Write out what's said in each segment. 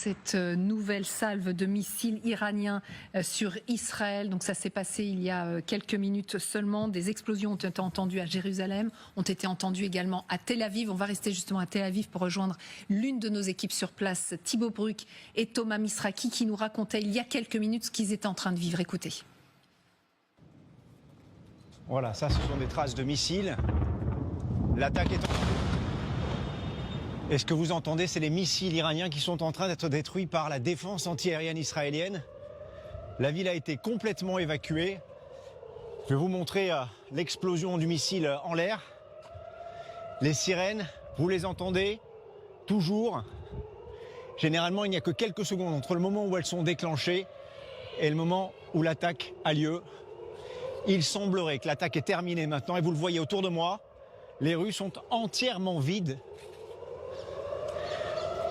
cette nouvelle salve de missiles iraniens sur Israël. Donc ça s'est passé il y a quelques minutes seulement. Des explosions ont été entendues à Jérusalem, ont été entendues également à Tel Aviv. On va rester justement à Tel Aviv pour rejoindre l'une de nos équipes sur place, Thibaut Bruck et Thomas Misraki, qui nous racontaient il y a quelques minutes ce qu'ils étaient en train de vivre. Écoutez. Voilà, ça ce sont des traces de missiles. L'attaque est en cours. Et ce que vous entendez, c'est les missiles iraniens qui sont en train d'être détruits par la défense antiaérienne israélienne. La ville a été complètement évacuée. Je vais vous montrer l'explosion du missile en l'air. Les sirènes, vous les entendez toujours. Généralement, il n'y a que quelques secondes entre le moment où elles sont déclenchées et le moment où l'attaque a lieu. Il semblerait que l'attaque est terminée maintenant et vous le voyez autour de moi. Les rues sont entièrement vides.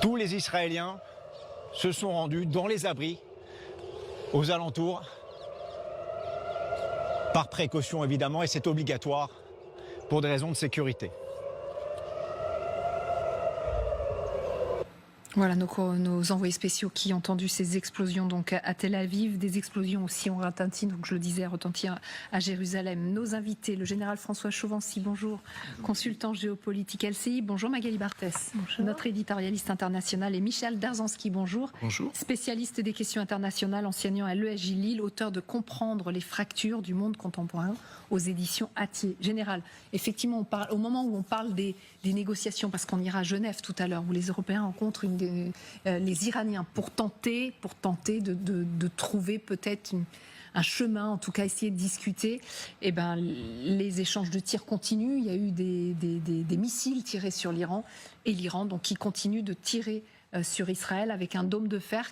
Tous les Israéliens se sont rendus dans les abris, aux alentours, par précaution évidemment, et c'est obligatoire pour des raisons de sécurité. Voilà nos envoyés spéciaux qui ont entendu ces explosions donc à Tel Aviv, des explosions aussi ont retenti, donc je le disais, retenti à Jérusalem. Nos invités, le général François Chauvency, bonjour, consultant géopolitique LCI, bonjour Magali Barthès, bonjour. Notre éditorialiste international, et Michel Darzansky, bonjour. Bonjour. Spécialiste des questions internationales, enseignant à l'ESJ Lille, auteur de Comprendre les fractures du monde contemporain aux éditions Hatier. Général, effectivement, au moment où on parle des négociations, parce qu'on ira à Genève tout à l'heure, où les Européens rencontrent les Iraniens pour tenter de trouver peut-être un chemin, en tout cas essayer de discuter. Eh ben, les échanges de tirs continuent. Il y a eu des missiles tirés sur l'Iran et l'Iran donc qui continue de tirer sur Israël avec un dôme de fer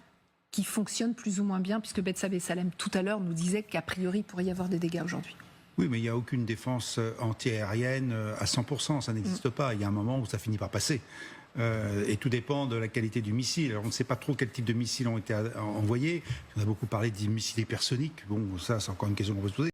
qui fonctionne plus ou moins bien, puisque Betsabé Salem tout à l'heure nous disait qu'a priori il pourrait y avoir des dégâts aujourd'hui. Oui, mais il n'y a aucune défense antiaérienne à 100%, ça n'existe pas. Il y a un moment où ça finit par passer. Et tout dépend de la qualité du missile. Alors on ne sait pas trop quel type de missiles ont été envoyés. On a beaucoup parlé des missiles hypersoniques. Bon, ça c'est encore une question qu'on peut se poser.